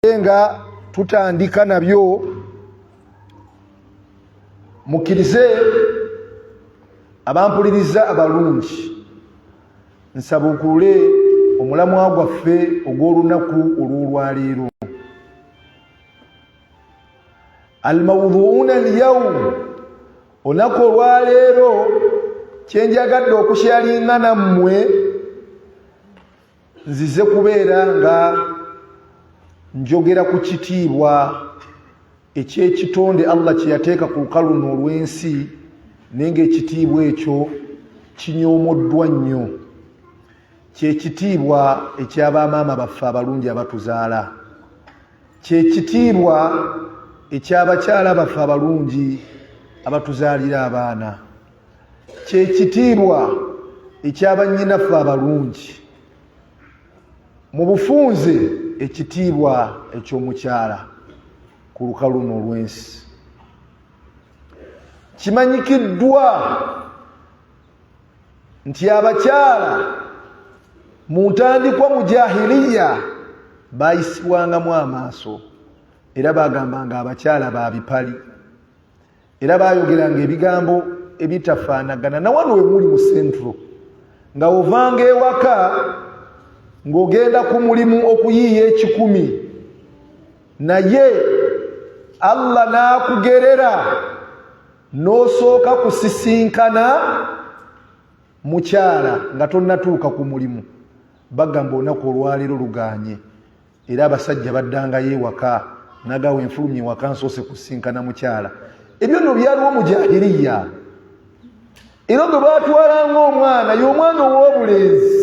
nga tutandika nabyo mukkirize abampuliriza abalungi nsabukule omulamwa gwaffe ogw'olunaku olw'olwaleero. Almawdhuuna alyawm, olunaku olwaleero kyenjagadde okushalinga nammwe nzize kubeera nga njogera ku kitiibwa eky'ekitonde Allah kye yateeka ku lukalu luno olw'ensi, naye ng'ekitiibwa ekyo kinyoomoddwa nnyo. Kyekitiibwa eky'abamaama baffe abalungi abatuzaala, kyekitiibwa eky'abakyala baffe abalungi abatuzaalira abaana, kyekitiibwa eky'abannyinaffe abalungi, mu bufunze ekitiibwa eky'omukyala ku lukalu luno olw'ensi. Kimanyikiddwa nti abakyala mu ntandikwa mu jahiliya bayisibwangamu amaaso, era bagambanga abakyala ba bipali, era bayogeranga ebigambo ebitafaanagana. Na wano we muli mu sentro nga ovanga ewaka ng'ogenda ku mulimu okuyiiya 10, naye Allah n'akugerera n'osooka kusisinkana mukyala nga tonnatuuka ku mulimu, bagamba olunaku olwaleero luganye, era abasajja baddangayo ewaka nagawa enfulumya ewaka nsoose kusisinkana mukyala. Ebyo nno byaliwo mu jahiliya, era gwe baatwalanga omwana y'omwana ow'obulenzi,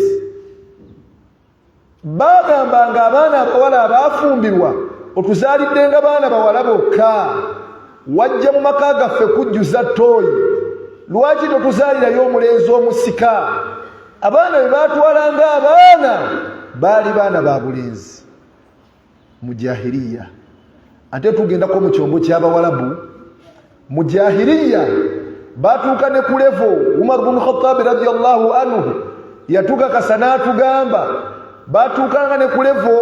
bagambanga abaana abawala abaafumbirwa otuzaalidde nga baana bawala bokka, wajja mu maka gaffe kujjuza ttooyi, lwaki totuzaalirayo omulenzi omusika? Abaana be baatwalanga abaana baali baana ba bulenzi mu jahiliya. Ate tugendako mu kyombo ky'Abawalabu, mu jahiliya baatuuka ne ku levo Umar bin Khattab radiyallahu anhu yatukakasa n'atugamba, baatuukanga ne ku levo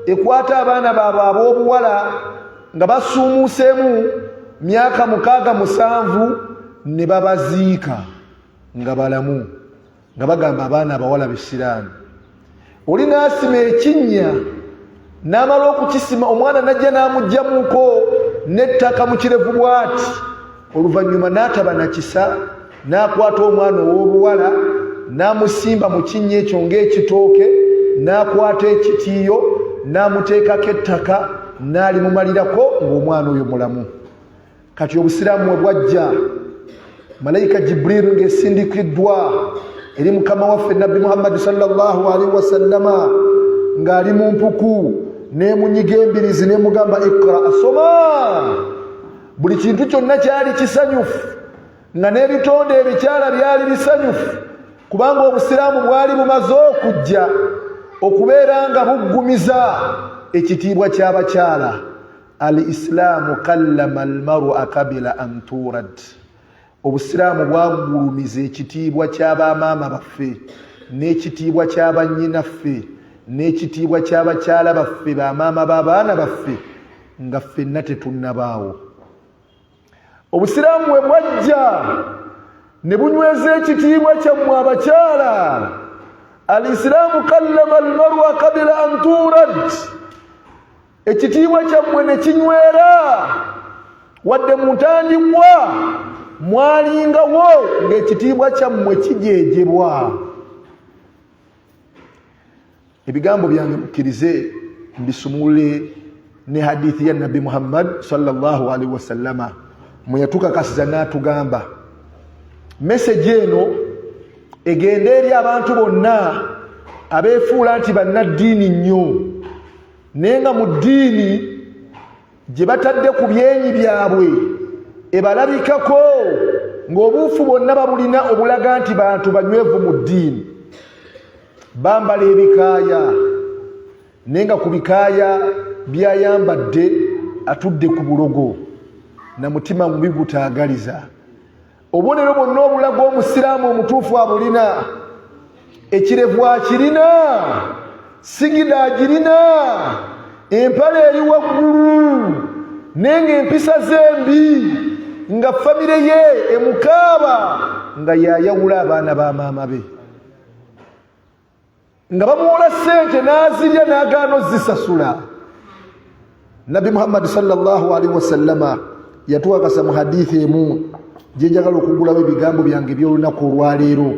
ekwata abaana baabwe ab'obuwala nga basuumuuseemu myaka 67 ne babaziika nga balamu, nga bagamba abaana abawala b'Isiraamu. Oli n'asima ekinnya, n'amala okukisima, omwana najja n'amugjamuko n'ettaka mu kirevu bw'ati, oluvannyuma n'ataba na kisa, n'akwata omwana ow'obuwala n'amusimba mu kinnya ekyo ng'ekitooke, n'akwata ekitiiyo n'amuteekako ettaka n'alimumalirako ng'omwana oyo mulamu. Kati obusiraamu we bwajja, malayika Jibril ng'esindikiddwa eri mukama waffe Nabbi Muhammad sallallahu alaihi wasallama ng'ali mu mpuku n'emunyiga embirizi n'emugamba ikra, asoma. Buli kintu kyonna kyali kisanyufu, nga n'ebitonde ebikyala byali bisanyufu, kubanga obusiraamu bwali bumaze okujja okubeera nga buggumiza ekitiibwa ky'abakyala. Al islaamu kallama almar'a kabila an turad, obusiraamu bwagulumiza ekitiibwa ky'abamaama baffe n'ekitiibwa ky'abannyinaffe n'ekitiibwa ky'abakyala baffe bamaama b'abaana baffe nga ffenna tetunnabaawo. Obusiraamu we bwajja ne bunyweza ekitiibwa kyammwe abakyala. Al islaamu kallama almar'a kabila an turad, ekitiibwa kyammwe ne kinywera, wadde mu ntandikwa mwalingawo ng'ekitiibwa kyammwe kijeejebwa. Ebigambo byange mukkirize mbisumule ne hadithi ya Nabbi Muhammad sallallahu alaihi wasallama mwe yatukakasiza n'atugamba, meseji eno egenda eri abantu bonna abeefuula nti bannaddiini nnyo, naye nga mu ddiini gye batadde ku byenyi byabwe ebalabikako ng'obuufu bonna babulina obulaga nti bantu banywevu mu ddiini. Bambala ebikaaya, naye nga ku bikaaya byayambadde atudde ku bulogo na mutima mubi gutaagaliza. Obubonero bwonna obulaga omusiraamu omutuufu abulina, ekirevu akirina, sigida agirina, empale eri waggulu nenga empisa zembi nga famire ye emukaaba nga yayawula abaana ba maama be nga bamuwola ssente n'azirya n'agaana ozisasula. Nabbi Muhammad sallallahu alaihi wasallama yatuwakasa mu hadithi emu gye njagala okugulawo ebigambo byange by'olunaku olwaleero.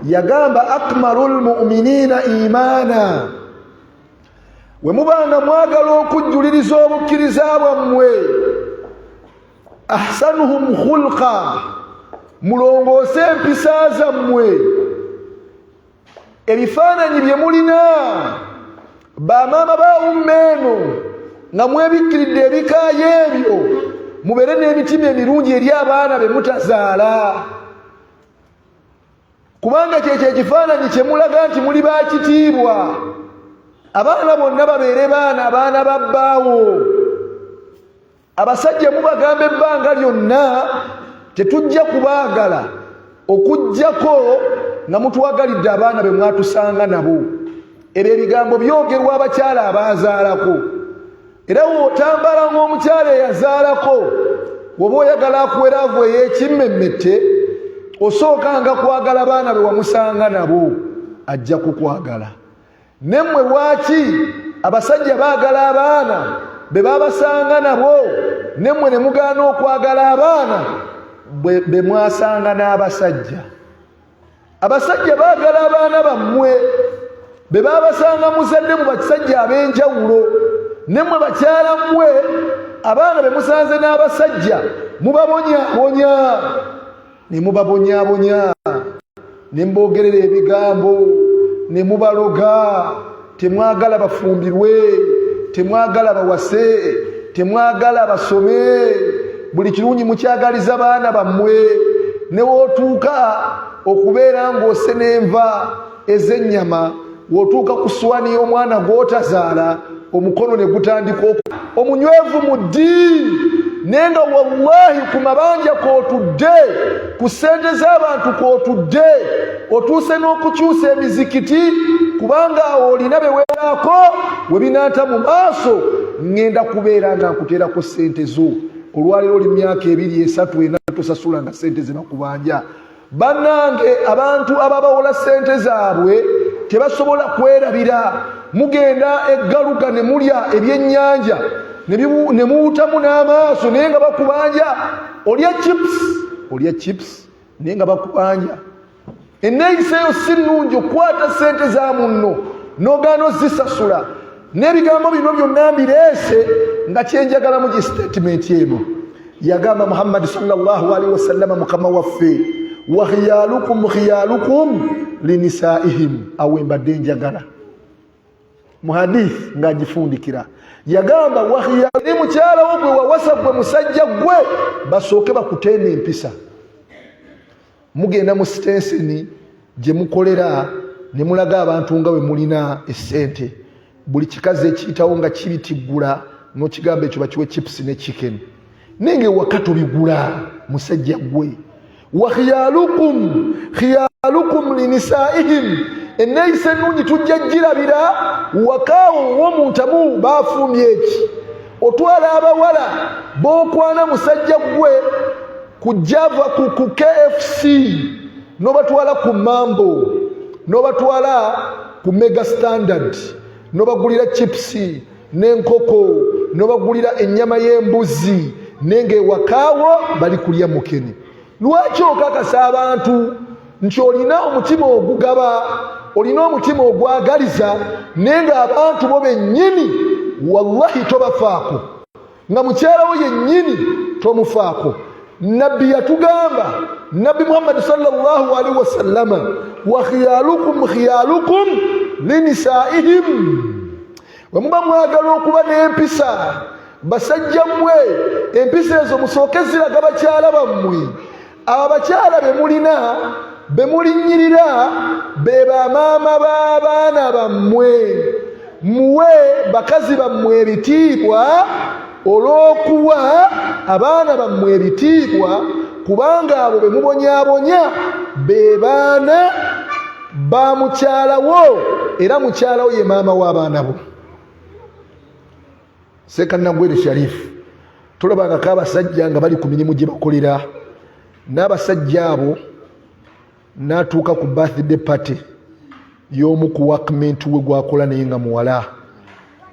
Yagamba akmalul mu'minina imaana, we mubanga mwagala okujjuliriza obukkiriza bwammwe, ahsanuhum khulqa, mulongoose empisa zammwe. Ebifaananyi bye mulina bamaama bawumma eno nga mwebikkiridde ebikaayo ebyo, mubeere n'emitima emirungi eri abaana be mutazaala, kubanga kyekyo ekifaananyi kye mulaga nti muli baakitiibwa. Abaana bonna babeere abaana ba bbaawo. Abasajja mubagamba ebbanga lyonna tetujja kubaagala okuggyako nga mutwagalidde abaana be mwatusanga nabo. Ebyo ebigambo byogerwa abakyala abaazaalako. Era w'otambala ng'omukyala eyazaalako, bw'oba oyagala akuweraavu ey'ekimmemmette, osookanga kwagala abaana be wamusanga nabo, ajja kukwagala. Nemmwe lwaki abasajja baagala abaana be babasanga nabo, nemmwe ne mugaana okwagala abaana be mwasanga n'abasajja? Abasajja baagala abaana bammwe be babasanga muzadde mu basajja ab'enjawulo, nemmwe bakyala mmwe abaana be musanze n'abasajja mubabonyaabonya, ne mubabonyaabonya, ne mbogerera ebigambo, ne mubaloga. Temwagala bafumbirwe, temwagala bawase, temwagala basome, buli kirungi mukyagaliza baana bammwe. Ne wootuuka okubeera ng'ose n'enva ez'ennyama, wootuuka ku ssuwani y'omwana gw'otazaala, omukono ne gutandika omunywevu mu ddiini, naye nga wallahi ku mabanja kw'otudde, ku ssente z'abantu kw'otudde, otuuse n'okukyusa emizikiti, kubanga awo olina be weeraako we binaata mu maaso. Ŋŋenda kubeera nga nkuteerako ssente zo. Olwaleero oli myaka 2-3 tosasula nga ssente ze bakubanja. Bannange, abantu ababawola ssente zaabwe tebasobola kwerabira. Mugenda eggaluka ne mulya ebyennyanja ne muwutamu n'amaaso naye nga bakubanja. Olya chips naye nga bakubanja. Enneeyisa eyo si nnungi, okukwata ssente za munno n'ogaana ozisasula. N'ebigambo bino byonna mbireese nga kyenjagala mu statement eno. Yagamba Muhammad sallallahu alaihi wasallama, mukama waffe, wa khiyalukum linisaihim, awe mbadde njagala mu hadith ng'agifundikira. Yagamba wa khiyalu, mukyala wo gwe wawasa gwe musajja gwe basooke bakuteeme empisa. Mugenda mu sitenseni gye mukolera ne mulaga abantu nga we mulina essente. Buli kikazi ekiyitawo nga kibitiggula n'okigamba ekyo bakiwe chips ne chicken, nenge wakati obigula musajja gwe. Wa khiyalukum linisaihim, enneeyisa ennungi tujja girabira wakaawo w'omuntamu baafumbye eki. Otwala abawala b'okwana musajja gwe ku Java, ku KFC, n'obatwala ku Mambo, n'obatwala ku Mega Standard, n'obagulira chipsi n'enkoko, n'obagulira ennyama y'embuzi, nenge wakaawo bali kulya mukene. Lwaki okakasa abantu nti olina omutima ogugaba, olina omutima ogwagaliza, naye abantu bo bennyini wallahi tobafaako, nga mukyala wo yennyini tomufaako? Nabbi yatugamba, Nabbi Muhammad sallallahu alaihi wasallama, wa khiyalukum linisaihim, bwe muba mwagala okuba n'empisa basajja mmwe, empisa ezo musooke ziraga bakyala bammwe. Abo abakyala be mulina, be mulinnyirira, be bamaama b'abaana bammwe. Muwe bakazi bammwe ebitiibwa olw'okuwa abaana bammwe ebitiibwa, kubanga abo be mubonyaabonya be baana ba mukyala wo, era mukyala wo ye maama w'abaana bo. Ssekannagwere Sharifu tulabangako abasajja nga bali ku mirimu gye bakolera, n'abasajja abo n'atuuka ku birthday party y'omu ku workmate we gwakola naye nga muwala,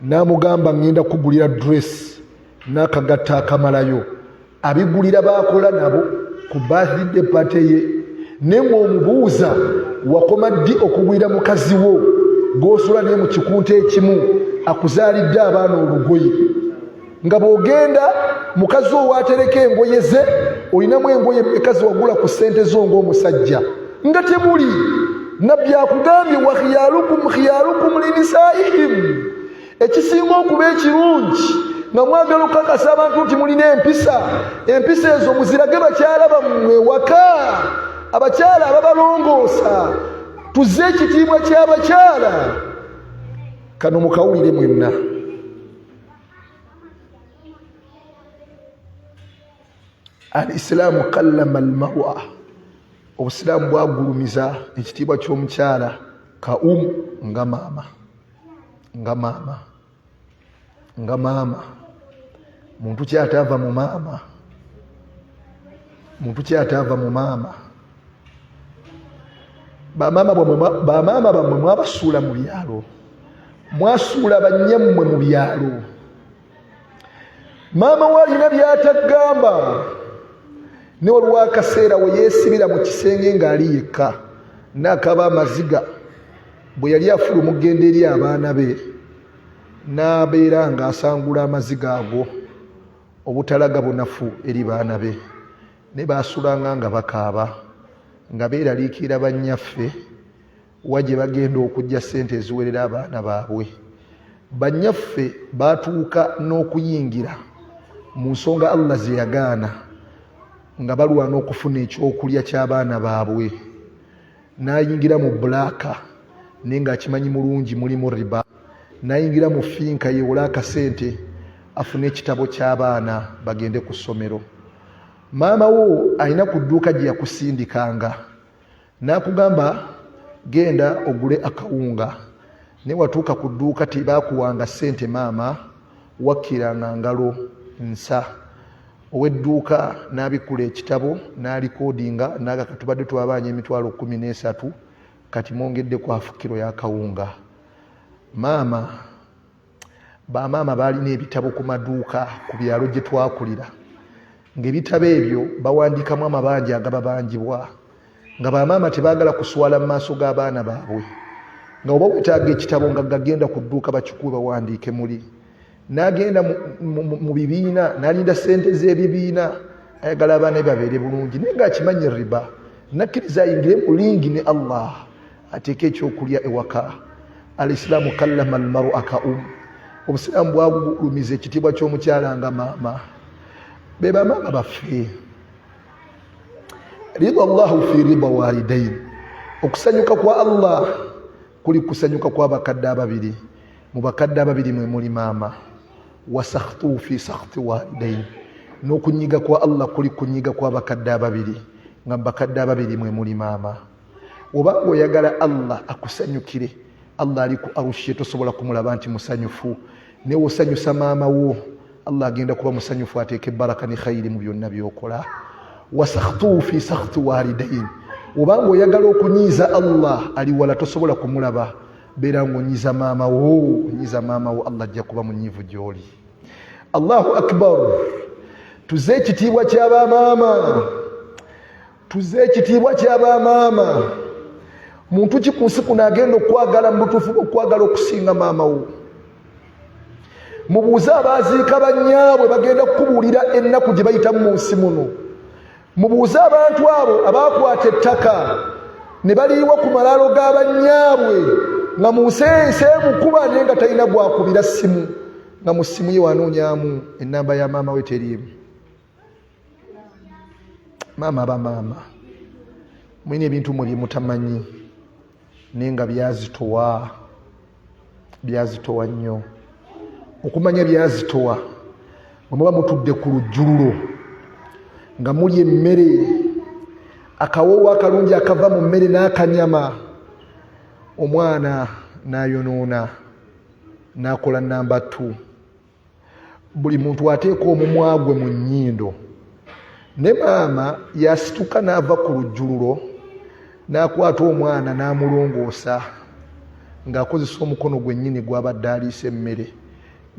n'amugamba ngenda kugulira dress n'akagatta akamalayo, abigulira bakola nabo ku birthday party ye. Ne ng'omubuuza wakoma ddi okugulira mukazi wo gw'osula naye mu kikunta ekimu akuzaalidde abaana olugoye, nga bw'ogenda mukazi owo atereka engoye ze olinamu engoye ekazi wagula ku ssente zo ng'omusajja nga temuli. Nabbi akugambye wa khiyalukum linisaihim, ekisinga okuba ekirungi nga mwagala okukakasa abantu nti mulina empisa, empisa ezo muzirage bakyala bammwe waka, abakyala ababalongoosa. Tuzze ekitiibwa ky'abakyala. Kano mukawulire mwenna, al-Islaamu kallama al-mar'a, obusiraamu bwagulumiza ekitiibwa ky'omukyala ka nga maama, nga maama, nga maama. Muntu kyataava mu maama, muntu kyataava mu maama. Bamaama bammwe mwabasuula mu byalo, mwasuula bannyammwe mu byalo. Maama we alina by'atagamba, ne waliwo akaseera we yeesibira mu kisenge ng'ali yekka n'akaba amaziga. Bwe yali afula omugenda eri abaana be n'abeera ng'asangula amaziga ago obutalaga bunafu eri baana be, ne baasulanga nga bakaaba nga beeraliikirira bannyaffe wa gye bagenda okujja ssente eziwerera abaana baabwe. Bannyaffe baatuuka n'okuyingira mu nsonga Allah ze yagaana nga balwana okufuna ekyokulya ky'abaana baabwe. N'ayingira mu bulaaka naye ng'akimanyi mulungi mulimu riba, n'ayingira mu finka yeewole akasente afune ekitabo ky'abaana bagende ku ssomero. Maama wo alina ku dduuka gye yakusindikanga n'akugamba genda ogule akawunga, ne watuuka ku dduuka tebaakuwanga ssente maama, wakkiranga ngalo nsa. Ow'edduuka n'abikula ekitabo n'alikodinga n'aga katubadde twabaanya emitwalo 13 kati mwongedde ku afukiro y'akawunga. Maama, bamaama baalina ebitabo ku maduuka ku byalo gye twakulira, ng'ebitabo ebyo bawandiikamu amabanja agababanjibwa, nga bamaama tebaagala kuswala mu maaso g'abaana baabwe, nga oba wetaaga ekitabo nga gagenda ku dduuka bakikuwe bawandiike muli. N'agenda mu bibiina n'alinda ssente z'ebibiina, ayagala abaana be babeere bulungi, naye ng'akimanyi riba. Nakkiriza ayingire mu lingi ne Allah ateeke ekyokulya ewaka. Al-Islaamu kallama al-mar'a ka obusiraamu bwagulumiza ekitiibwa ky'omukyala nga maama. Be bamaama baffe, rida Allahu fi rida walidain, okusanyuka kwa Allah kuli kusanyuka kwa bakadde ababiri. Mu bakadde ababiri mwe muli maama. Wasakhtu fi sakhti walidain, n'okunyiga kwa Allah kuli kunyiga kwa bakadde ababiri, nga bakadde ababiri mwe muli maama. Oba oyagala Allah akusanyukire, Allah ali ku arushi tosobola kumulaba nti musanyufu, ne wosanyusa maama wo Allah agenda kuba musanyufu, ateeke baraka ne khayiri mu byonna by'okola. Wasakhtu fi sakhti walidain, oba oyagala okunyiiza Allah ali wala tosobola kumulaba, beera ng'onyiza maama wo, nyiza maama wo, Allah ajja kuba munyiivu gy'oli. Allahu akbar. Tuze ekitiibwa ky'abamaama, tuze ekitiibwa ky'abamaama. Muntu ki ku nsi kuno agenda okwagala mu butuufu okwagala okusinga maama wo? Mubuuze abaaziika bannyaabwe bagenda kukubuulira ennaku gye bayitamu mu nsi muno. Mubuuze abantu abo abaakwata ettaka ne baliibwa ku malaalo ga bannyaabwe nga mu nsi emukuba naye nga talina gwakubira ssimu, nga mu ssimu ye wanoonyaamu ennamba ya maama we teriimu. Maama bamaama, mulina ebintu muli mutamanyi naye nga byazitowa, byazitowa nnyo. Okumanya byazitowa bwe muba mutudde ku lujjululo nga muli emmere, akawoowo akalungi akava mu mmere n'akanyama, omwana n'ayonoona n'akola namba 2. buli muntu ateeka omumwa gwe mu nnyindo. Ne maama yasituka n'ava ku lujjululo n'akwata omwana n'amulongoosa ng'akozesa omukono gwe nnyini gw'abadde aliisa emmere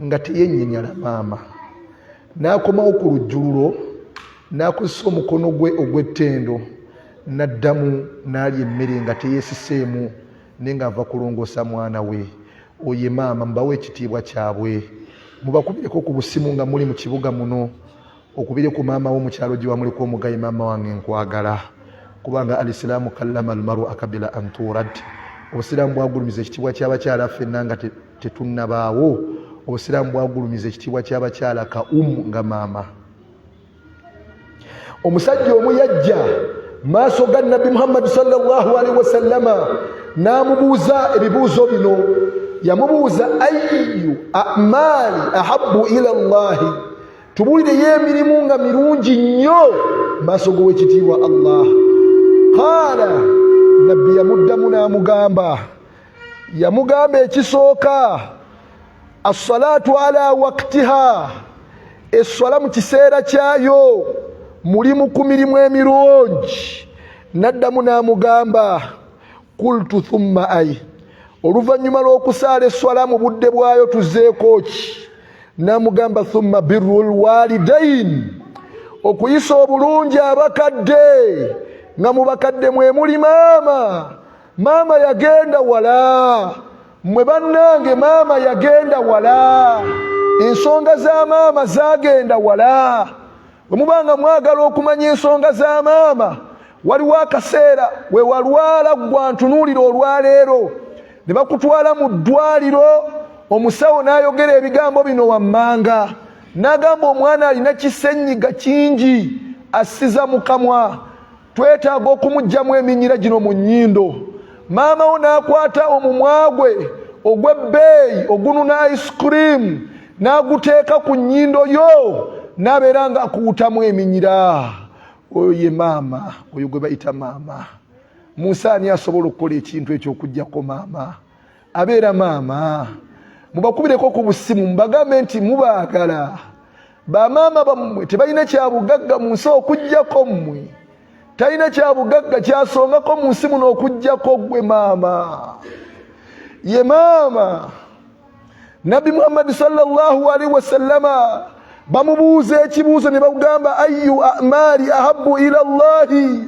nga teyennyinnyala maama. N'akomawo ku lujjululo n'akozesa omukono gwe ogw'ettendo n'addamu n'alya emmere nga teyeesiseemu naye ng'ava kulongoosa mwana we. Oye maama, mubawe ekitiibwa kyabwe, mubakubireko ku busimu nga muli mu kibuga muno, okubire ku maama wo mu kyalo gye wamuliko omugayi. Maama wange nkwagala, kubanga alisiraamu kallama almaru akabila anturad. Obusiraamu bwagulumiza ekitiibwa ky'abakyala ffenna nga tetunnabaawo. Obusiraamu bwagulumiza ekitiibwa ky'abakyala ka nga maama. Omusajja omu yajja maaso ga Nabbi Muhammad sallallahu alaihi wasallama n'amubuuza ebibuuzo bino. Yamubuuza, ayyu a'maali ahabbu ila Allahi, tubuulireyo emirimu nga mirungi nnyo maaso g'owekitiibwa Allah. Qaala, Nabbi yamuddamu n'amugamba ekisooka as-salaatu ala waqtiha, esswala mu kiseera kyayo, mulimu ku mirimu emirungi. N'addamu n'amugamba, qultu thumma ay, oluvannyuma lw'okusaala esswala mu budde bwayo tuzzeeko ki? N'amugamba thumma birrul walidain, okuyisa obulungi abakadde, nga mu bakadde mwe muli maama. Maama yagenda wala, mwe bannange maama yagenda wala, ensonga za maama zagenda wala. Bwe mubanga mwagala okumanya ensonga za maama, waliwo akaseera we walwala gwa ntunuulira olwaleero, ne bakutwala mu ddwaliro, omusawo n'ayogera ebigambo bino wammanga, n'agamba omwana alina kisenyiga kingi assiza mu kamwa, twetaaga okumuggyamu eminyira gino mu nnyindo. Maama wo n'akwata omumwa gwe ogw'ebbeeyi ogununa ice cream n'aguteeka ku nnyindo yo, n'abeera nga akuwutamu eminyira. Oyo ye maama, oyo gwe bayita maama. Musa ani asobola okukola ekintu eky'okuggyako maama? Abeera maama. Mubakubireko ku busimu mubagambe nti mubaagala. Bamaama bammwe tebalina kyabugagga mu nsi okuggyako mmwe. Talina kyabugagga kyasongako mu nsi muno okuggyako gwe maama. Ye maama. Nabbi Muhammad sallallahu alaihi wasallama bamubuuza ekibuuzo ne bagamba, ayyu a'maali ahabbu ila Allahi,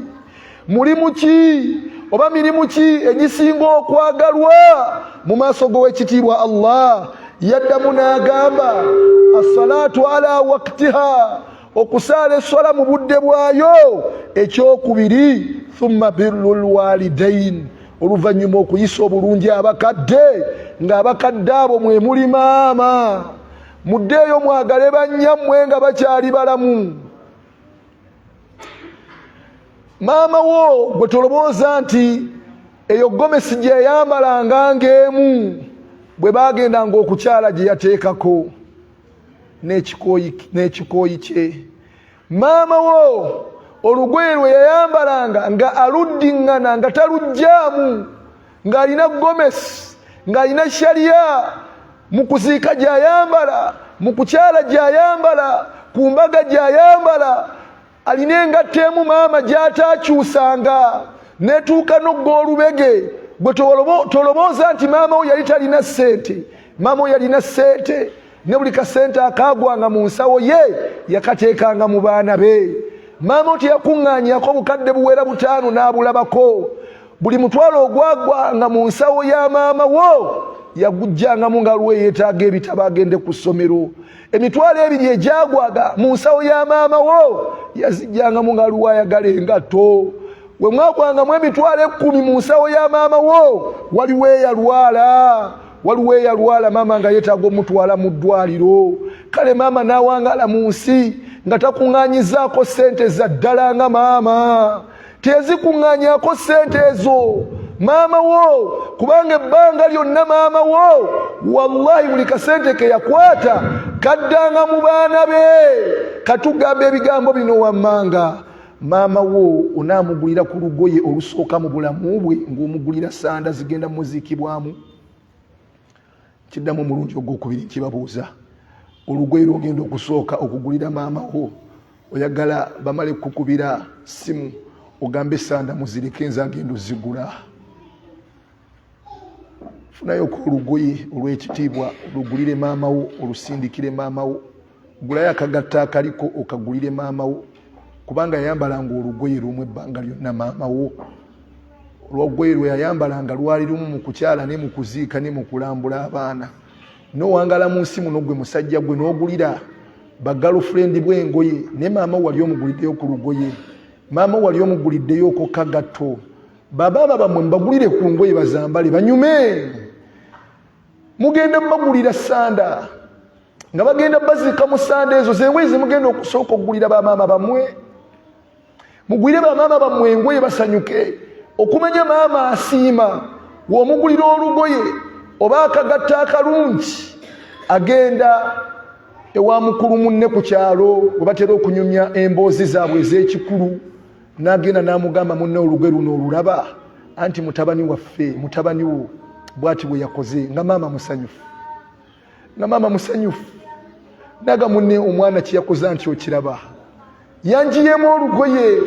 mulimu ki oba mirimu ki egisinga okwagalwa mu maaso g'owekitiibwa Allah? Yaddamu n'agamba, as-salaatu ala waqtiha, okusaala esswala mu budde bwayo. Ekyokubiri, thumma birrul walidain, oluvannyuma okuyisa obulungi abakadde, ng'abakadde abo mwe muli maama. Muddeeyo mwagale bannyammwe nga bakyali balamu. Maama wo gwe tolobooza nti eyo gomesi gye yayambalanga ng'emu bwe baagendanga okukyala gye yateekako n'ekikooyi kye. Maama wo olugoye lwe yayambalanga nga aluddiŋŋana nga taluggyaamu, ng'alina gomesi, ng'alina shariya mu kuziika gy'ayambala, mu kukyala gy'ayambala, ku mbaga gy'ayambala. Alina engatto emu maama gy'ataakyusanga n'etuuka n'ogw'olubege. Bwe tolobooza nti maama wo yali talina ssente. Maama wo yalina ssente, ne buli kasente akaagwanga mu nsawo ye yakateekanga mu baana be. Maama wo teyakuŋŋaanyako bukadde buwera 5 n'abulabako. Buli mutwalo ogwagwanga mu nsawo ya maama wo yagujjangamu nga lwe yeetaaga ebitabo agende ku ssomero. Emitwalo 2 egyagwaga mu nsawo ya maama wo yazijjangamu nga lwe ayagala engatto. We mwagwangamu emitwalo 10 mu nsawo ya maama wo, waliwo eyalwala maama nga yeetaaga omutwala mu ddwaliro. Kale maama n'awangala mu nsi nga takuŋŋaanyizaako ssente za ddala nga maama. Tezikuŋŋaanyaako ssente ezo maama wo, kubanga ebbanga lyonna maama wo wallahi buli kasente ke yakwata kaddanga mu baana be. Katugamba ebigambo bino wammanga. Maama wo onaamugulira ku lugoye olusooka mu bulamu bwe ng'omugulira sanda zigenda muziikibwamu? Kiddamu omulungi ogwokubiri nkibabuuza. olugoye lwogenda okusooka okugulira maama wo oyagala bamale kukubira simu ogambe sanda muzirike nze agenda ozigula. Funayo ko olugoye olw'ekitiibwa olugulire maama wo, olusindikire maama wo. Gulayo akagatta akaliko okagulire maama wo, kubanga yayambalanga olugoye lumu ebbanga lyonna maama wo. Olw'olugoye lwe yayambalanga lwali lumu mu kukyala ne mu kuziika ne mu kulambula abaana. N'owangala mu nsi muno gwe musajja gwe n'ogulira bagirlfriend bw'engoye ne maama wali omuguliddeyo ku lugoye, maama wali omuguliddeyo ko kagatto. Baba bamwe mbagulire ku ngoye bazambale banyume. Mugenda mbagulira sanda nga bagenda bazika mu sanda ezo zengoye zimugenda okusooka okugulira bamaama bamwe. Mugulire bamaama bamwe engoye basanyuke okumanya maama asiima w'omugulira olugoye oba akagatta akalungi agenda ewa mukulu munne ku kyalo bwe batera okunyumya emboozi zaabwe ez'ekikulu n'agenda n'amugamba munne olugoye luno olulaba anti mutabani waffe mutabani wo bw'ati bwe yakoze nga maama musanyufu, nga maama musanyufu. Naga munne omwana kye yakoze anti okiraba yanjiyemu olugoye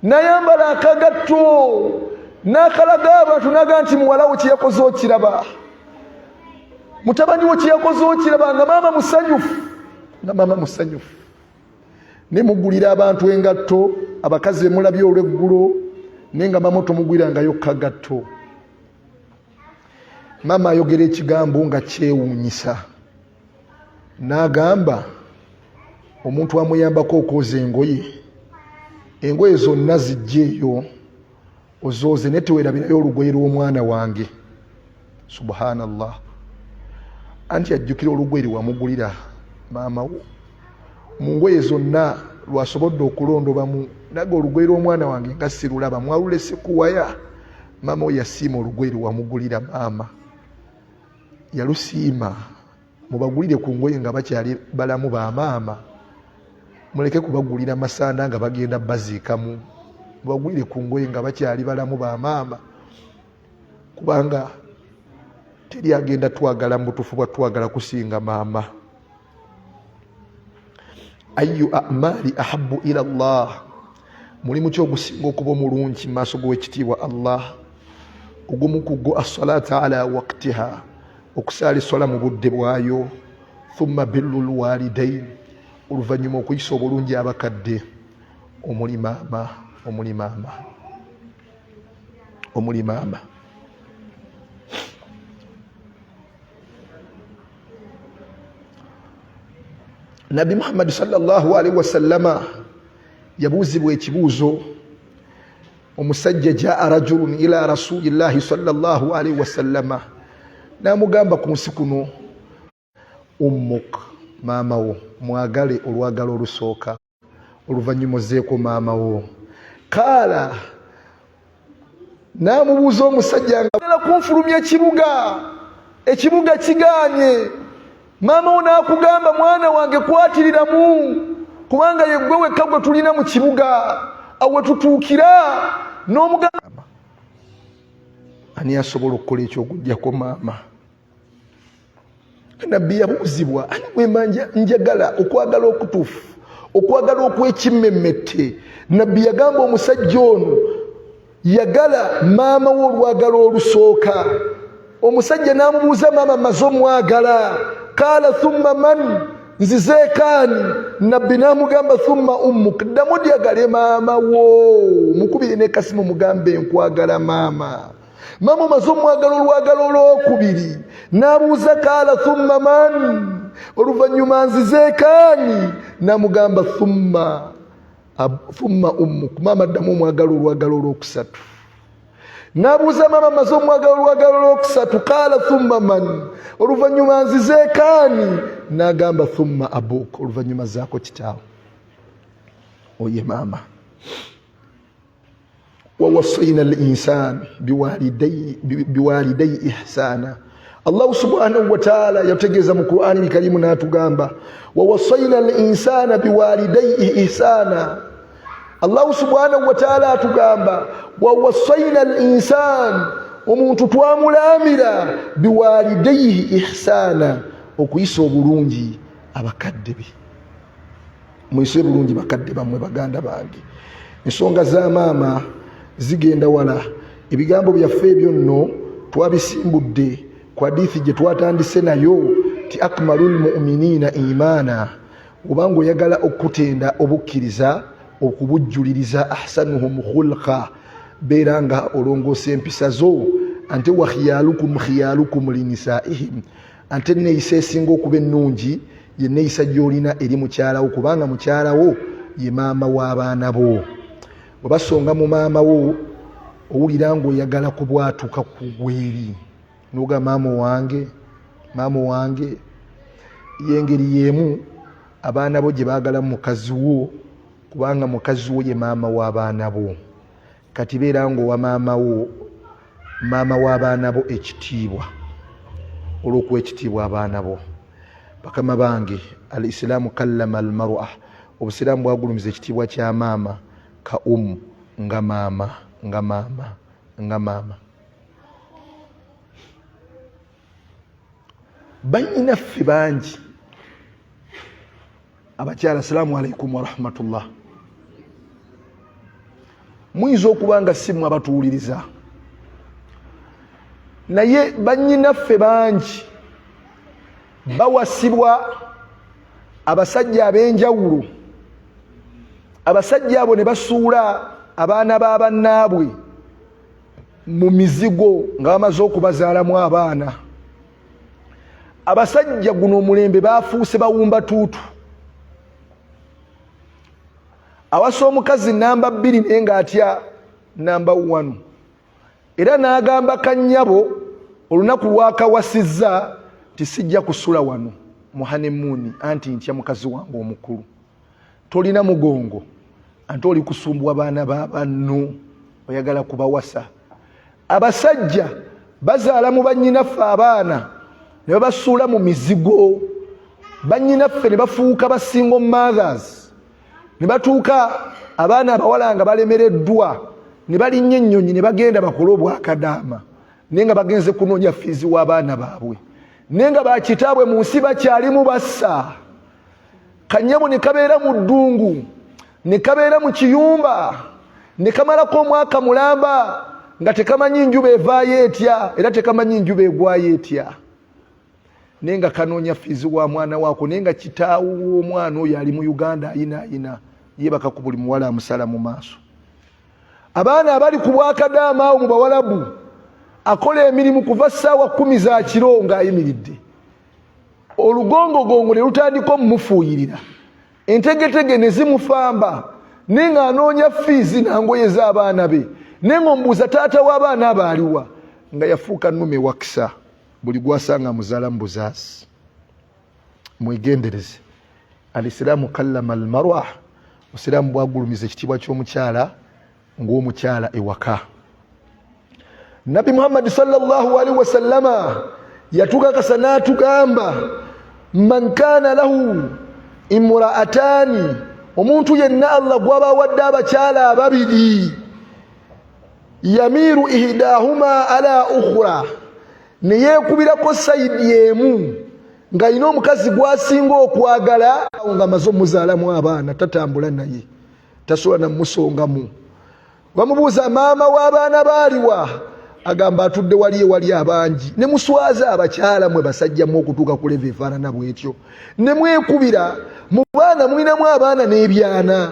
nayambala akagatto n'akalaga abantu naga nti muwala wo kye yakoze okiraba, mutabani wo kye yakoze okiraba, nga maama musanyufu, nga maama musanyufu. Ne mugulira abantu engatto abakazi be mulabye olw'eggulo naye nga maama tomugwirangayo kagatto. Maama ayogera ekigambo nga kyewuunyisa n'agamba omuntu amuyambako okwoza engoye zonna zijjeeyo ozooze naye teweerabirayo olugoye lw'omwana wange. Subhanallah. Anti ajjukira olugoye lwamugulira maama wo mu ngoye zonna lwasobodde okulondobamu naga olugoye lw'omwana wange nga sirulaba mwalule sikuwaya. Maama we yasiima olugoye lwamugulira maama, yalusiima. Mubagulire ku ngoye nga bakyali balamu ba maama, muleke kubagulira masanda nga bagenda baziikamu. Mubagulire ku ngoye nga bakyali balamu ba maama, kubanga teri agenda twagala mu butuufu bwa twagala kusinga maama. Ayyu a'mali ahabbu ila Allah, mulimu ki ogusinga okuba omulungi mu maaso g'owekitiibwa Allah? Ogumu ku gwo as-salata ala waqtiha, okusaala essola mu budde bwayo. Thumma birrul walidain, oluvannyuma okuyisa obulungi abakadde, omuli maama, omuli maama, omuli maama. Nabi Muhammad sallallahu alaihi wasallama yabuuzibwa ekibuuzo. Omusajja jaa rajulun ila rasulillahi sallallahu alaihi wasallama, n'amugamba ku nsi kuno ummuk, maama wo mwagale olwagala olusooka, oluvannyuma ozzeeko maama wo. Kaala, n'amubuuza omusajja nga kunfulumya ekibuga kigaanye. Maama wo n'akugamba mwana wange kwatiriramu, kubanga ye gwe wekka gwe tulina mu kibuga awe tutuukira. N'omugamba ani asobola okukola eky'okuggyako maama? Nabbi yabuuzibwa ani bwemba njagala okwagala okutuufu, okwagala okwekimmemmette. Nabbi yagamba omusajja ono yagala maama we olwagala olusooka. Omusajja n'amubuuza maama maze omwagala. Kaala thumma man, nzizeekaani? Nabbi n'amugamba thumma ummuk, ddamu lyagale maama wo. Mukubire n'ekasimu mugambe nkwagala maama. Maama omaze omwagala olwagala olwokubiri, n'abuuza kaala thumma man, oluvannyuma nzizeekaani? N'amugamba thumma ummuk, maama ddamu omwagala olwagala olwokusatu. N'abuuza maama amaze omwagala olwagala olwokusatu, kaala thumma man, oluvannyuma nzizeekaani? N'agamba thumma abuk, oluvannyuma zaako kitaawo, oye maama. ووصينا الإنسان بوالديه إحسانا. الله سبحانه وتعالى يتجز من القرآن الكريم ناتغامبا ووصينا الإنسان بوالديه إحسانا. الله سبحانه وتعالى تغامبا ووصينا الإنسان omuntu twamulamira biwalidayhi ihsana, okuyisa obulungi abakadde be. Mwise bulungi bakadde bammwe baganda bange. Ensonga za maama zigenda wala. Ebigambo byaffe ebyo nno twabisimbudde ku hadithi gye twatandise nayo ti akmalul mu'minina imaana. Obanga oyagala okutenda obukkiriza okubujjuliriza ahsanuhum khulqa, beera nga olongoosa empisa zo. Ante wa khiyalukum linisaihim, ante neeyisa esinga okuba ennungi ye neeyisa gy'olina eri mukyalawo, kubanga mukyalawo ye maama w'abaana bo. Obasonga mu maama wo owulira ng'oyagala kubwatuka ku gweri noga maama wange y'engeri y'emu abaana bo gye baagala mukazi wo, kubanga mukazi wo ye maama w'abaana bo. Kati beera ng'owa maama w'abaana bo ekitiibwa olw'okuwa ekitiibwa abaana bo. Bakama bange, al islaamu kallama al mar'a, obusiraamu bwagulumiza ekitiibwa kya maama ka nga maama. Bannyinaffe bangi abakyala, assalamu alaikum wa rahmatullah, muyinza okuba nga si mmwe abatuwuliriza, naye bannyinaffe bangi bawasibwa abasajja ab'enjawulo. Abasajja abo ne basuula abaana b'abannaabwe mu mizigo nga bamaze okubazaalamu abaana. Abasajja guno omulembe baafuuse bawumba tuutu. Awasa omukazi namba 2 naye ng'atya namba 1, era n'agamba kannyabo olunaku lwakawasizza tisijja kusula wano muhanemuuni, anti ntya mukazi wange omukulu. Tolina mugongo, ante oli kusumbwa baana b'abanno, oyagala kubawasa. Abasajja bazaala mu bannyinaffe abaana ne babasuula mu mizigo. Bannyinaffe ne bafuuka ba single mothers, ne batuuka abaana abawala nga balemereddwa, ne balinnya ennyonyi ne bagenda bakole obwakadaama, naye nga bagenze kunoonya fiizi w'abaana baabwe, naye nga bakitaabwe mu nsi bakyalimu bassa. Kannyabo ne kabeera mu ddungu, ne kabeera mu kiyumba, ne kamalako omwaka mulamba nga tekamanyi njuba evaayo etya era tekamanyi njuba egwayo etya, naye nga kanoonya fiizi wa mwana waako, naye nga kitaawo w'omwana oyo ali mu Uganda ayina yeebaka ku buli muwala amusala mu maaso. Abaana abali ku bwakadaama awo mu Bawalabu akola emirimu kuva ssaawa 10 za kiro ng'ayimiridde, olugongogongo ne lutandika omumufuuyirira, entegetege ne zimufamba, naye ng'anoonya fiizi nangoye z'abaana be, naye ng'omubuuza taata w'abaana abo aliwa, nga yafuuka nnume wakisa, buli gwasanga muzaala mu buzaasi. Mwegendereze. Al-Islaamu kallama al-mar'a, Obusiraamu bwagulumiza ekitiibwa ky'omukyala ng'omukyala ewaka. Nabi Muhammad sallallahu alaihi wasallama yatukakasa n'atugamba, man kaana lahu imra'atani, omuntu yenna Allah gwaba wadde abakyala ababiri, yamiru ihdahuma ala ukhra, ne yeekubirako sayidi emu, ng'alina omukazi gw'asinga okwagala nga amaze omuzaalamu abaana, tatambula naye, tasobola namusongamu. Bamubuuza maama w'abaana baaliwa, agamba atudde wali ewali abangi. Ne muswaza abakyala mwe basajja mu okutuuka ku leva efaanana bw'etyo, ne mwekubira mu baana mulinamu abaana n'ebyana,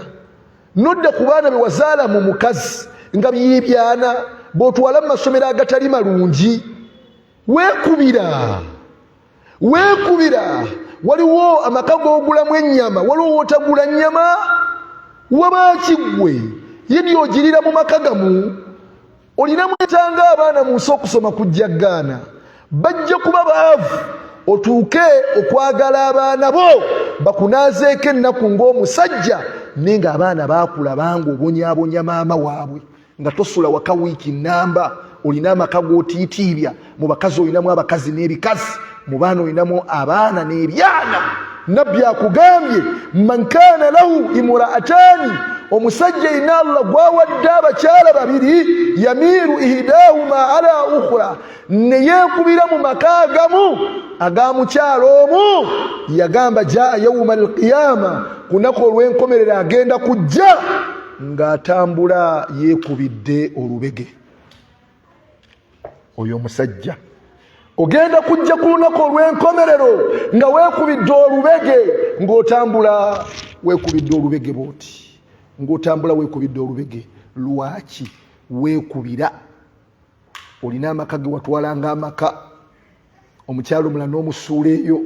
nodda ku baana be wazaala mu mukazi nga by'ebyana bw'otwala mu masomero agatali malungi. Weekubira. Waliwo amaka g'ogulamu ennyama, waliwo wotagula nnyama, wabaaki ggwe ye by'ogirira mu maka gamu. Olina mwetanga abaana mu nsi okusoma kujja gaana, bajja kuba baavu, otuuke okwagala abaana bo bakunaazeeko ennaku ng'omusajja, naye ng'abaana baakula banga obonyaabonya maama waabwe, nga tosula waka wiiki nnamba, olina amaka g'otiitiibya. Mu bakazi olinamu abakazi n'ebikazi, mu baana olinamu abaana n'ebyana. Nabbi akugambye man kaana lahu imra'atani, omusajja ina Allah gwawadde abakyala babiri yamiru ihdahuma ala ukhra ne yeekubira mu maka agamu agamukyala omu yagamba jaa yawma alqiyama kunako olw'enkomerero agenda kujja ng'atambula yeekubidde olubege. Oyo musajja ogenda kujja ku lunaku olw'enkomerero nga weekubidde olubege ng'otambula weekubidde olubege bw'oti ng'otambula weekubidde olubege. Lwaki weekubira? Olina amaka ge watwalanga amaka, omukyalo omulala n'omusuula eyo,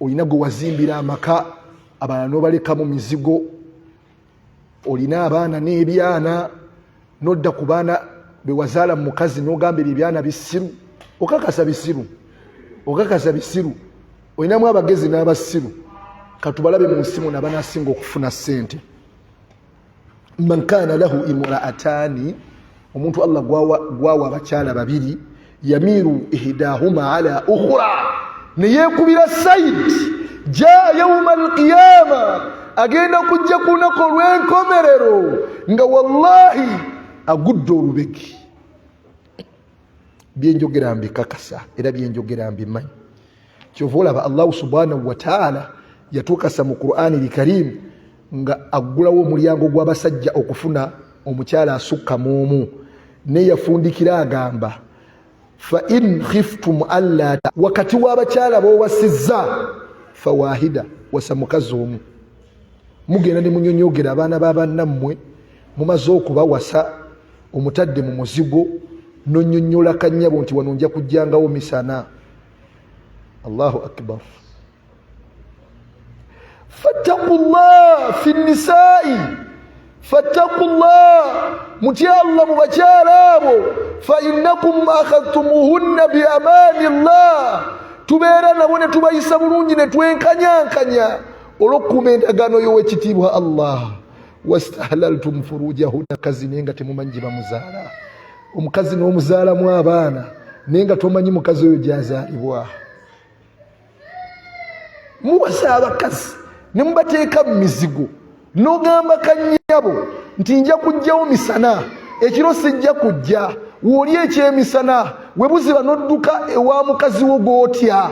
olina gwe wazimbira amaka, abalala n'obaleka mu mizigo, olina abaana n'ebyana, n'odda ku baana be wazaala mu mukazi n'ogamba ebyo ebyana bisiru. Okakasa bisiru, okakasa bisiru. Olinamu abagezi n'abasiru. Katubalabe mu nsi muno abanaasinga okufuna ssente. Man kana lahu imra'atani, omuntu Allah gwawa abakyala babiri, yamiru ihdahuma ala ukhra, ne yeekubira saidi, jaa yawma alqiyama, agenda kujja ku lunaku olw'enkomerero nga wallahi agudde olubegi. Byenjogera mbikakasa era byenjogera mbimanyi. Kyova olaba Allah subhanahu wa ta'ala yatukasa mu Qur'ani al-Karim nga aggulawo omulyango gw'abasajja okufuna omukyala asukka mumu, ne yafundikira agamba fa in khiftum alla wakati w'abakyala b'owasizza fawahida, wasa mukazi omu. Mugenda ne munyonyogera abaana b'abannammwe, mumaze okubawasa omutadde mu muzigo, nonyonyola kanyabo nti wano nja kujjangawo misana. Allahu akbar. Fattaqullah fi nisai, fattaqullah, mutya Allah mu bakyala abo, fa innakum akhadtumuhunna bi amanillah, tubeera nabo ne tubayisa bulungi ne twenkanyankanya olw'okukuuma endagaano y'owekitiibwa Allah. Wastahlaltum furujahunna, kazi naye nga temumanyi gye bamuzaala. Omukazi n'omuzaalamu abaana naye nga tomanyi mukazi oyo gy'azaalibwa. Muwasa abakazi ne mubateeka mu mizigo, n'ogamba kannyabo nti nja kujjawo misana, ekiro sijja kujja, w'oli ekyemisana, we buziba n'odduka ewa mukazi wo gw'otya.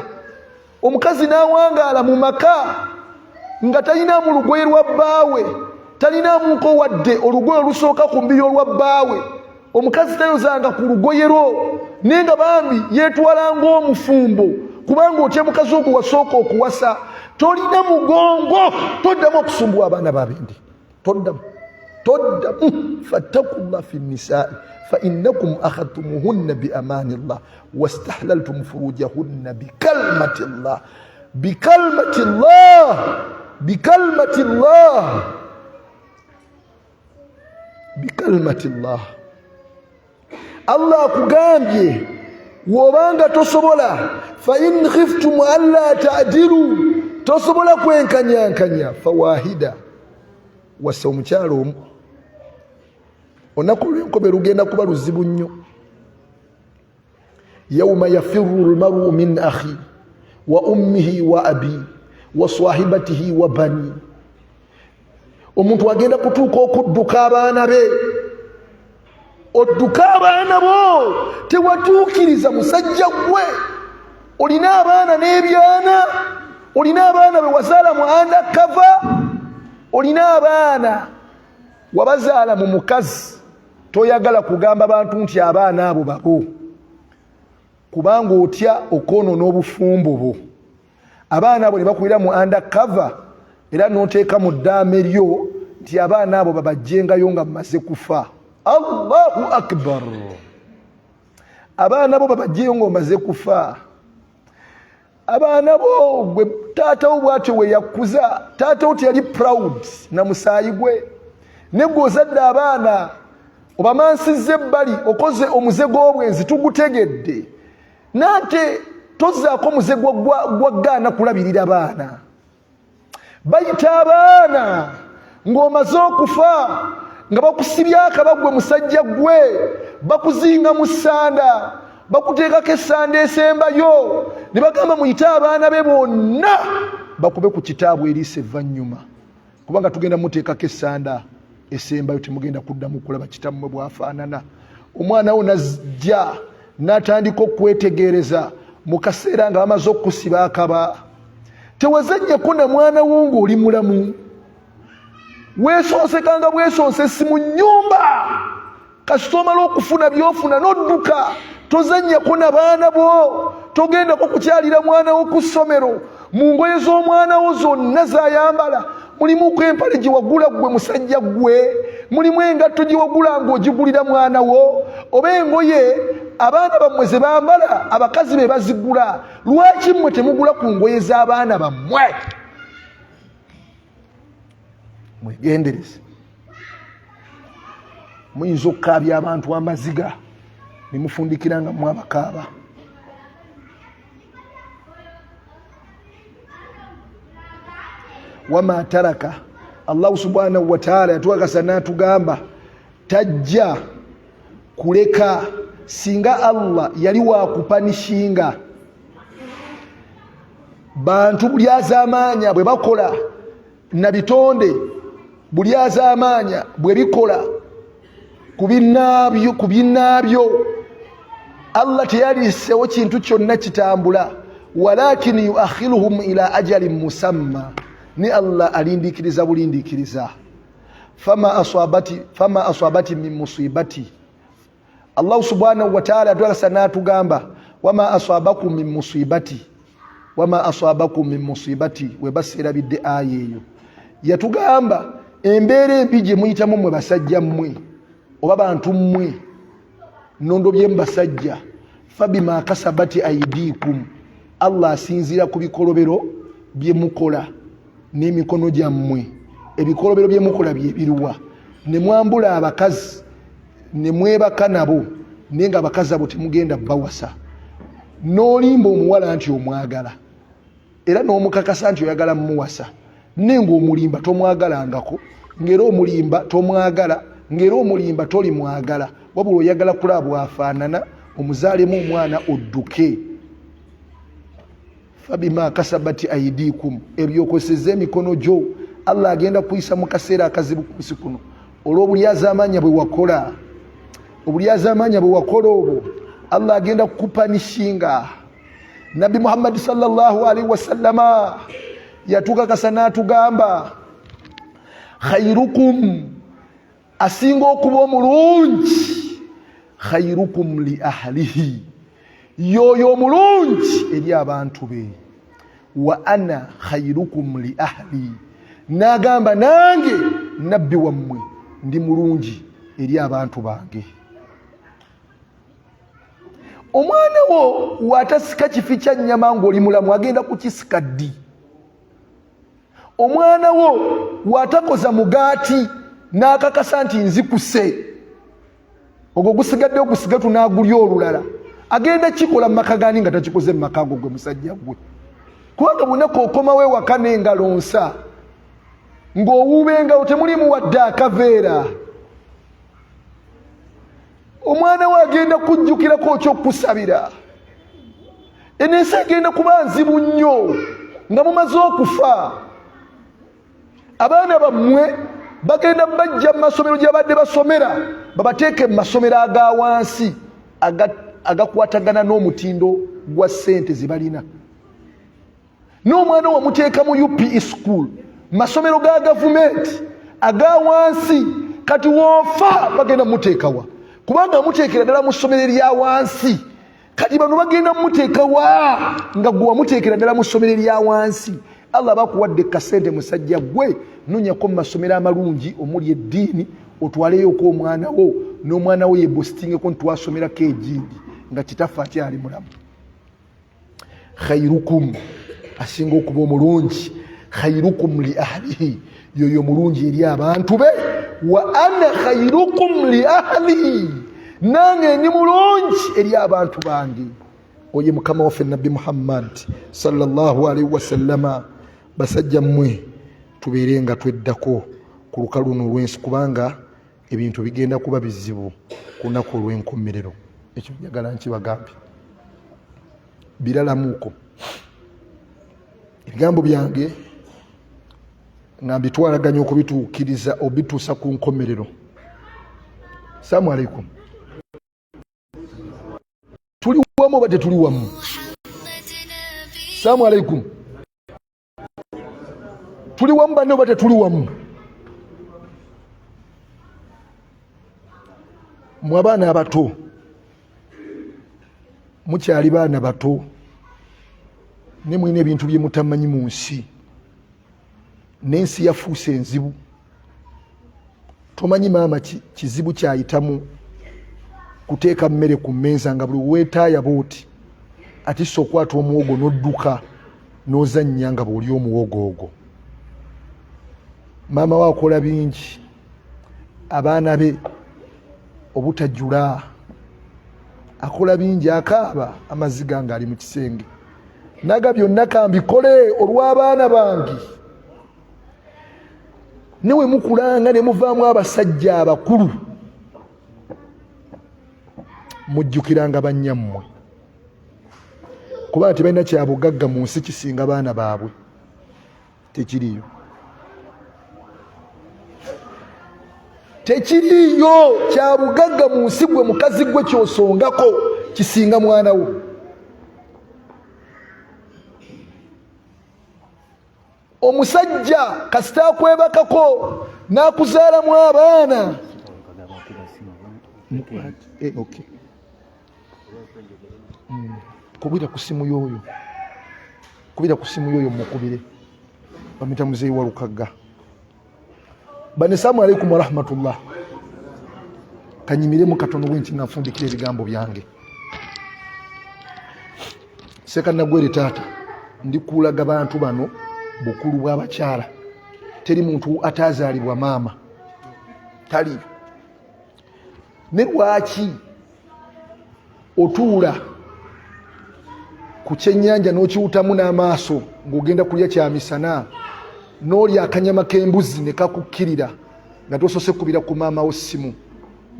Omukazi n'awangaala mu maka nga talinaamu lugoye lwa bbaawe, talinaamuko wadde olugoye olusooka ku mbiri olwa bbaawe. Omukazi tayozanga ku lugoye lwo, naye nga bambi yeetwala ng'omufumbo, kubanga otya mukazi ogwo wasooka okuwasa. Tolina mugongo, toddamu okusumbwa abaana b'abendi, toddamu. Fattakullah fi nisai fa innakum akhadtumuhunna bi amanillah wastahlaltum furujahunna bi kalmatillah, bi kalmatillah, bi kalmatillah, bi kalmatillah. Allah akugambye wobanga tosobola, fa in khiftum alla ta'dilu, tosobola kwenkanyankanya, fawahida, wassa omukyalo omu. Olunaku lw'enkomerero lugenda kuba luzibu nnyo. Yawma yafirru almar'u min akhi wa ummihi wa abi wa sahibatihi wa bani. Omuntu agenda kutuuka okudduka abaana be. Odduka abaana bo, tewatuukiriza musajja gwe. Olina abaana n'ebyana, olina abaana be wazaala mu undercover, olina abaana wabazaala mu mukazi. Toyagala kugamba bantu nti abaana abo babo, kubanga otya okwonoona obufumbo bwo. Abaana abo ne bakulira mu undercover, era n'oteeka mu ddaame lyo nti abaana abo babajjengayo nga bamaze kufa. Allahu akbar. Abaana bo babajjeyo ng'omaze kufa. Abaana bo gwe taata wo bw'atyo we yakuza, taata wo teyali proud na musaayi gwe. Ne gwe ozadde abaana obamansizza ebbali, okoze omuze gw'obwenzi, tugutegedde. Nate tozaako muze gwaggaana kulabirira baana. Bayita abaana ng'omaze okufa, nga bakusibye akabagwe musajja gwe, bakuzinga mu ssanda, bakuteekako essanda esembayo, ne bagamba muyite abaana be bonna bakube ku kitaabu eriisa evvannyuma, kubanga tugenda muteekako essanda esembayo temugenda kuddamu kulaba kitammwe bwafaanana. Omwana wo najja n'atandika okwetegereza mu kaseera nga bamaze okukusiba akaba. Tewazannyako na mwana wo ng'oli mulamu. Weesonsekanga bwesonsesi mu nnyumba. Kasita omala okufuna by'ofuna n'odduka. Tozannyako na baana bo. Togendako kukyalira mwana wo ku ssomero. Mu ngoye z'omwana wo zonna z'ayambala mulimu empale gye wagula ggwe musajja ggwe, mulimu engatto gye wagula ng'ogigulira mwana wo, oba engoye abaana bammwe ze bambala abakazi be bazigula. Lwaki mmwe temugula ku ngoye z'abaana bammwe? Mwegendereze. Muyinza okukaabya abantu amaziga ne mufundikira nga mwabakaaba. Wama taraka Allah subhanahu wa ta'ala yatuwakasa n'atugamba tajja kuleka singa Allah yali wakupanishinga bantu buli azamanya bwe bakola na bitonde buli azamanya bwe bikola kubinabyo Allah teyalisewo kintu kyonna kitambula walakin yuakhiruhum ila ajalin musamma ni Allah alindikiriza bulindikiriza. Fama aswabati min musibati Allah subhanahu wa ta'ala atwakasa n'atugamba wama aswabakum min musibati webasira bidde aya eyo yatugamba embeera embi gye muyitamu mmwe basajja mmwe oba bantu mmwe nondo bye mbasajja fabima kasabati aidikum Allah asinzira ku bikolobero bye mukola n'emikono gyammwe. Ebikolobero bye mukola bye biruwa ne mwambula abakazi ne mwebaka nabo naye nga abakazi abo temugenda bawasa n'olimba omuwala nti omwagala era n'omukakasa nti oyagala mumuwasa naye ng'omulimba tomwagalangako ng'era omulimba tomwagala ng'era omulimba toli mwagala wabula oyagala kulaba bwafaanana omuzaalemu omwana odduke. Fabima kasabati aidikum ebyokoseze emikono gyo Allah agenda kuyisa mu kaseera akazibu ku nsi kuno olw'obulyazamanya bwe wakola obwo Allah agenda kukupanishinga. Nabi Muhammad sallallahu alaihi wasallama yatukakasa n'atugamba khairukum asinga okuba omulungi khairukum li ahlihi yoyo omulungi eri abantu be. Wa ana khairukum li ahli n'agamba nange nabbi wammwe ndi mulungi eri abantu bange. Omwana wo watasika kifi kya nnyama ng'oli mulamu agenda kukisika ddi? Omwana wo watakoza mugaati n'akakasa nti nzikuse ogwo gusigadde ogusigatu n'agulya olulala agenda kikola mu maka gani nga takikoze mu maka go gwe musajja gwe? Kubanga bunaku okomawo ewaka n'engalo nsa ng'owuubengawo temulimu wadde akaveera. Omwana we agenda kujjukirako ky'okusabira. Eno ensi egenda kuba nzibu nnyo nga mumaze okufa. Abaana bammwe bagenda bajja mu masomero gye babadde basomera babateeke mu masomero aga wansi agakwatagana n'omutindo gwa ssente ze balina. N'omwana wamuteeka mu UPE school masomero ga gavumenti aga wansi kati woofa bagenda muteekawa kubanga muteekera ddala mu ssomero erya wansi kati bano bagenda muteekawa nga gwe wamuteekera ddala mu ssomero erya wansi. Allah bakuwadde kasente musajja gwe nonyako mu masomero amalungi omuli eddiini otwaleyoko omwana wo n'omwana wo yebositingeko ntitwasomera kegindi nga kitaffe akyali mulamu. Khairukum asinga okuba omulungi khairukum li ahlihi yoyo mulungi eri abantu be. Wa ana khairukum li ahli nange ndi mulungi eri abantu bange. Oye mukama waffe Nabbi Muhammad sallallahu alaihi wasallama basajja mmwe tubeere nga tweddako ku lukalu luno olw'ensi kubanga ebintu bigenda kuba bizibu ku lunaku olw'enkomerero. Ekyo njagala nkibagambe biralamuuko. Ebigambo byange ngambi twalaganya okubituukiriza obituusa ku nkomerero. Assalamu alaikum. Tuli wamu oba tetuli wamu? Assalamu alaikum. Tuli wamu banne oba tetuli wamu? Mwe abaana abato, mukyali baana bato, ne mwine ebintu bye mutamanyi mu nsi. N'ensi yafuuse enzibu. Tomanyi maama kizibu kyayitamu kuteeka mmere ku mmeeza nga buli weetaaya booti ati so okwata omuwogo n'odduka n'ozannya nga bw'oli omuwogo ogwo. Maama we akola bingi, abaana be obutajjula, akola bingi, akaaba amaziga ng'ali mu kisenge. Naga byonna kambikole olw'abaana bange. Newe mukulanga ne muvaamu abasajja abakulu, mujjukiranga bannyammwe, kuba tebalina kyabugagga mu nsi kisinga baana baabwe. Tekiriyo, tekiriyo kyabugagga mu nsi gwe mukazi gwe kyosongako kisinga mwana wo. Omusajja kasita akwebakako n'akuzaalamu abaana. Okay. Kubira ku simu yoyo, kubira ku simu yoyo mukubire. Bamita muzeyi wa Lukagga. Bane assalamu alaikum wa rahmatullah. Kanyimiremu katono bwenti nafundikira ebigambo byange. Seka nagwere taata, ndikulaga bantu bano bukulu bw'abakyala. Teri muntu atazaalibwa maama, taliyo. Ne lwaki otuula ku kyennyanja n'okiwutamu n'amaaso ng'ogenda kulya kyamisana n'olya akanyama k'embuzi ne kakukkirira nga tosose kubira ku maama wo ssimu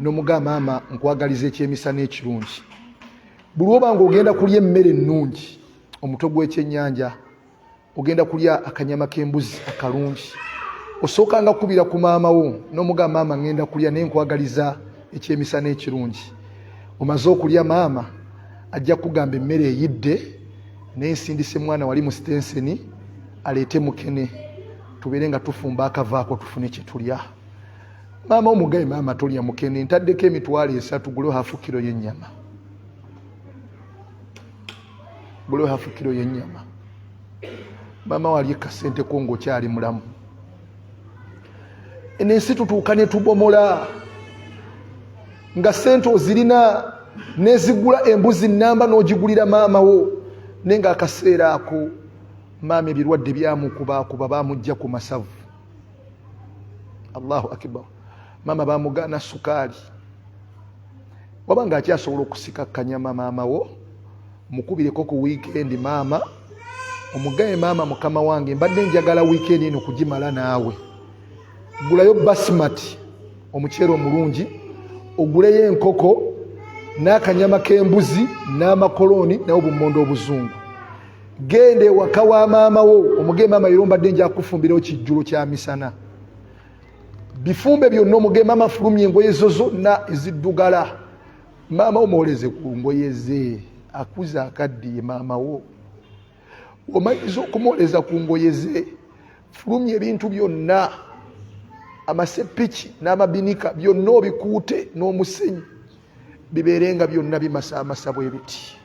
n'omugamba maama nkwagaliza ekyemisana ekirungi. Buli oba ng'ogenda kulya emmere ennungi, omutwe gw'ekyennyanja, ogenda kulya akanyama k'embuzi akalungi, osookanga kubira ku maama wo n'omugamba maama ngenda kulya naye nkwagaliza ekyemisana ekirungi. Omaze okulya maama ajja kugamba emmere eyidde naye nsindise mwana wali mu sitenseni aleete mukene tubeere nga tufumba akavaako tufune kye tulya. Maama omugaye, maama tolya mukene, ntaddeko emitwalo 3 guleho hafu kilo y'ennyama, guleho hafu kilo y'ennyama. Maama wali kasente ko ng'okyali mulamu. Eno ensi tutuuka ne tubomola nga sente ozirina nezigula embuzi nnamba n'ogigulira maama wo, naye nga akaseera ako maama ebirwadde byamukubakuba bamujja ku masavu. Allahu akbar. Maama bamugaana sukaali. Wabanga akyasobola okusika kanyama maama wo, mukubireko ku weekend maama, omugaye maama mukama wange mbadde njagala weekend eno kugimala naawe. Gulayo basmati, omuceere omulungi, oguleyo enkoko n'akanyama k'embuzi n'amakoloni n'obummondo obuzungu. Gende waka wa maama wo, omugee maama yero mbadde nja kufumbirawo kijjulo kya misana. Bifumbe byonna omugee maama fulumye engoye zo zonna eziddugala. Maama omwoleze ku ngoye ze, akuza akaddiye maama wo. Omanyiza okumwoleza ku ngoye ze, fulumye ebintu byonna, amasepiki n'amabinika byonna obikuute n'omusenyi, bibeerenga byonna bimasaamasa bwe biti.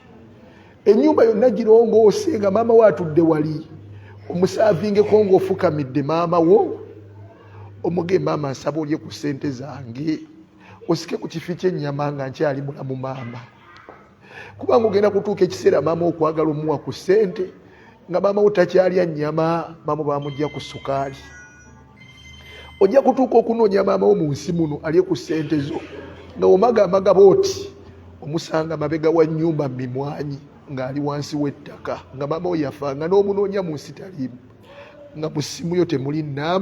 Ennyumba yonna girongoose nga maama wo atudde wali, omusaavingeko ng'ofukamidde maama wo. Omugee maama nsaba olye ku ssente zange, osike ku kifi ky'ennyama nga nkyali mulamu maama. Kubanga ogenda kutuuka ekiseera maama okwagala omuwa ku ssente nga maama wo takyalya nnyama, maama bamugya ku sukaali. Ojja kutuuka okunoonya maama wo mu nsi muno alye ku ssente zo nga omagamaga booti omusanga mabega wa nnyumba mimwanyi ng'ali wansi w'ettaka nga maama wo yafa nga n'omunoonya mu nsi taliimu nga mu ssimu yo temuli nnamba.